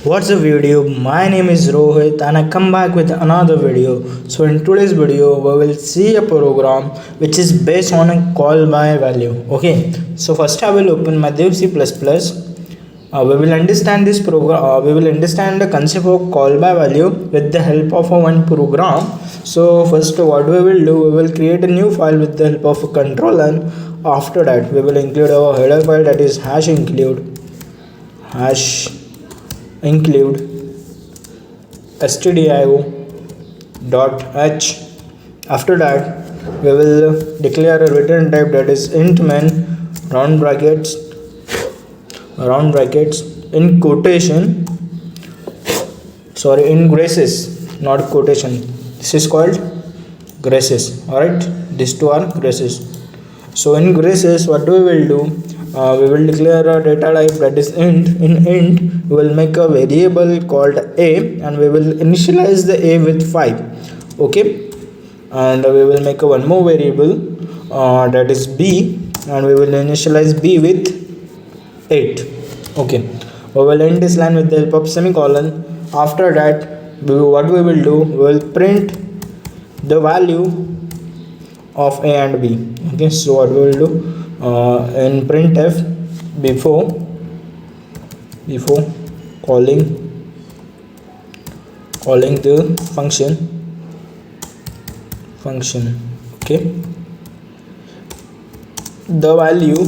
What's the video? My name is Rohit and I come back with another video. So in today's video we will see a program which is based on a call by value. Okay, so first I will open my Dev C++. We will understand this program. We will understand the concept of call by value with the help of one program. So first what we will do, we will create a new file with the help of a controller. After that we will include our header file, that is include stdio.h. After that we will declare a return type, that is int main round brackets in quotation, in braces, not quotation. This is called braces. Alright, these two are braces. So in braces what we will do, we will declare a data type, that is int. In int we will make a variable called a and we will initialize the a with 5. Okay, and we will make a one more variable, that is b, and we will initialize b with 8. Okay, we will end this line with the help of semicolon. After that what we will do, we will print the value of a and b. Okay, so what we will do, in printf, before calling the function. Okay, the value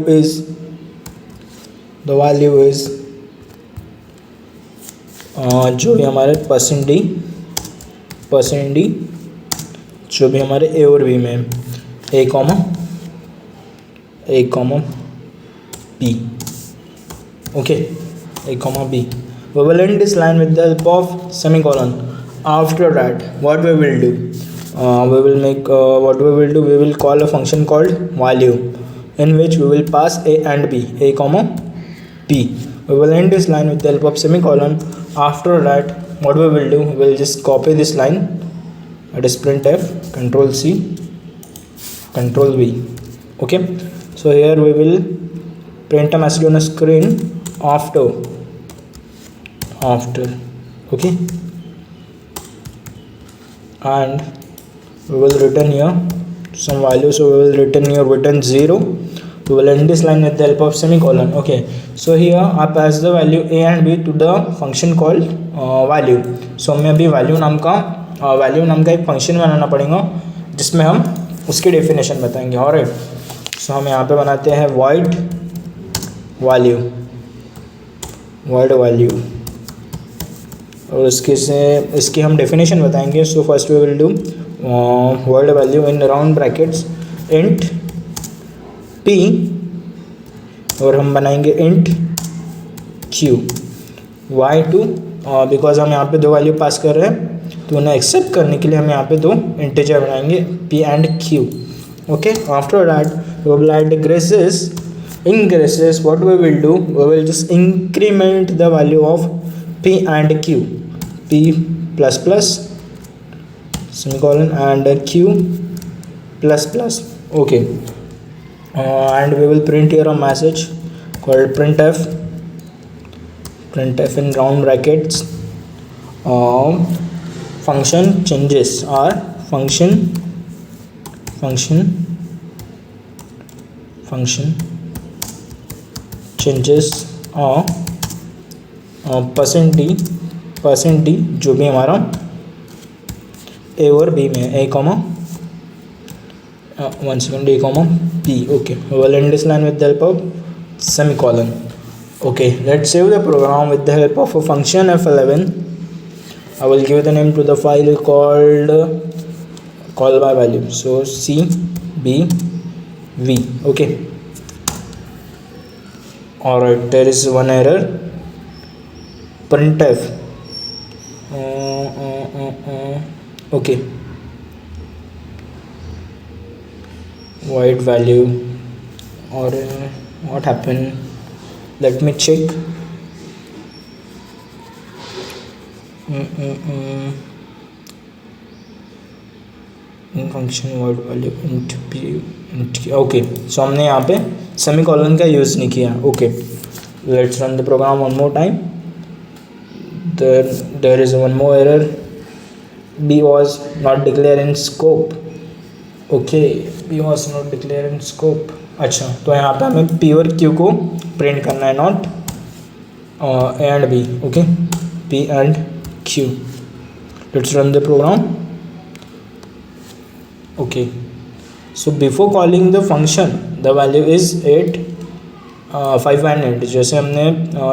is जो भी हमारे %d जो भी हमारे ए और B में a b. Okay, a b. We will end this line with the help of semicolon. After that what we will do, we will call a function called value, in which we will pass a and b, a b. We will end this line with the help of semicolon. After that what we will do, we will just copy this line, that is printf, control C, control V. Okay, so here we will print a message on a screen after. Okay, and we will return here some value. So we will return here return 0. We will end this line with the help of semicolon. Okay, so here I pass the value a and b to the function called value. So हमें अभी value नाम का एक function बनाना पड़ेगा जिसमें हम उसकी definition बताएंगे. ऑलराइट, सो हम यहाँ पे बनाते हैं void value और इसकी हम डेफिनेशन बताएंगे. So first we will do void value in round brackets int p और हम बनाएंगे int q y2, बिकॉज हम यहाँ पे दो वैल्यू पास कर रहे हैं तो उन्हें एक्सेप्ट करने के लिए हम यहाँ पे दो इंटीजर बनाएंगे p and q. Okay, after that we will add braces. In braces what we will do, we will just increment the value of p and q, p plus plus semicolon and q plus plus. Okay, and we will print here a message called printf in round brackets. Function changes are function changes are %d जो भी हमारा a और b में a b. Okay, we will end this line with the help of semicolon. Okay, let's save the program with the help of a function f11. I will give the name to the file called call by value. So cbv. Okay, alright, there is one error. printf okay, void value, or what happened, let me check. in function void value int p int. Okay, so हमने यहाँ पे semicolon का use नहीं किया. Okay, let's run the program one more time. There is one more error. B was not declared in scope. Okay, P was not declared in scope. अच्छा, तो यहाँ पे हमें P और Q को प्रिंट करना है, not A and B. Okay, P and Q. Let's run the program. Okay, so before calling the function the value is 8, 5 and 8. जैसे हमने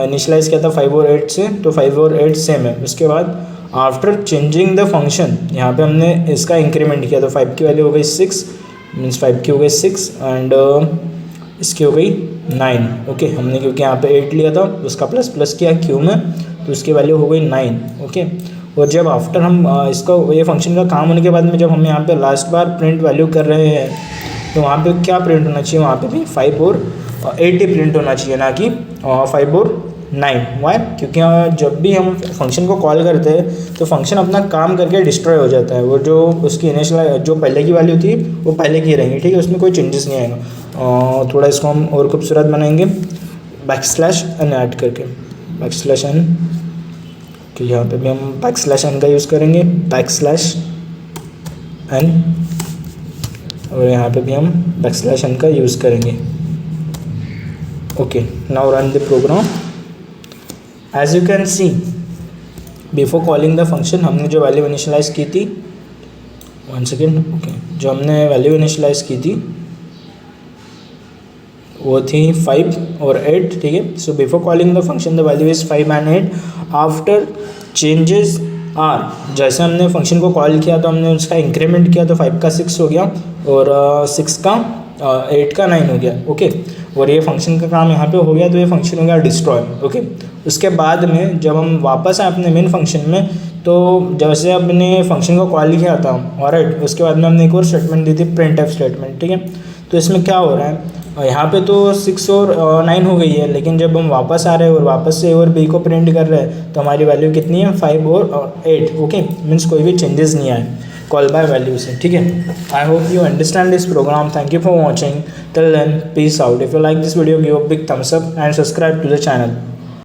इनिशलाइज किया था 5 और 8 से, तो 5 और 8 सेम है. उसके बाद आफ्टर चेंजिंग द फंक्शन यहाँ पे हमने इसका इंक्रीमेंट किया, तो 5 की वैल्यू हो गई 6, मीन्स 5 की हो गई 6 एंड इसकी हो गई 9. ओके, हमने क्योंकि यहाँ पे 8 लिया था उसका प्लस प्लस किया क्यू में, तो उसकी वैल्यू हो गई 9. ओके, और जब आफ्टर हम इसका ये फंक्शन का काम होने के बाद में जब हम यहाँ पे लास्ट बार प्रिंट वैल्यू कर रहे हैं, तो वहाँ पे क्या प्रिंट होना चाहिए, वहाँ पे भी 5 और 8 ही प्रिंट होना चाहिए, ना कि 5 और 9. वाई? क्योंकि जब भी हम फंक्शन को कॉल करते हैं तो फंक्शन अपना काम करके डिस्ट्रॉय हो जाता है. वो जो उसकी इनिशियल जो पहले की वैल्यू थी वो पहले की रहेंगी, ठीक है, उसमें कोई चेंजेस नहीं आएगा. थोड़ा इसको हम और खूबसूरत बनाएंगे बैकस्लैश n ऐड करके. बैकस्लैश n, तो यहाँ पे भी हम बैकस्लैश n का यूज़ करेंगे, बैकस्लैश n, और यहाँ पे भी हम बैकस्लैश n का यूज़ करेंगे. Okay, now run the program. As you can see before calling the function हमने जो वैल्यू इनिशियलाइज़ की थी, वन सेकेंड. ओके, जो हमने वैल्यू इनिशियलाइज़ की थी वो थी 5 और 8, ठीक है. So before calling the function the value is 5 and 8. After changes are, जैसे हमने फंक्शन को कॉल किया तो हमने उसका इंक्रीमेंट किया, तो 5 का 6 हो गया और 6 का 8 का 9 हो गया. ओके, और ये फंक्शन का काम यहाँ पे हो गया, तो ये फंक्शन हो गया डिस्ट्रॉय. ओके, उसके बाद में जब हम वापस आए अपने मेन फंक्शन में, तो जैसे अपने फंक्शन को कॉल किया था, ऑलराइट, उसके बाद में हमने एक और स्टेटमेंट दी थी, प्रिंट एफ स्टेटमेंट, ठीक है. तो इसमें क्या हो रहा है, यहाँ पे तो 6 और 9 हो गई है, लेकिन जब हम वापस आ रहे हैं और वापस से A और B को प्रिंट कर रहे हैं, तो हमारी वैल्यू कितनी है, 5 और 8. ओके, मीन्स कोई भी चेंजेस नहीं आए कॉल बाय वैल्यू से, ठीक है. I hope you understand this program. Thank you for watching. Till then, peace out. If you like this video, give a big thumbs up and subscribe to the channel.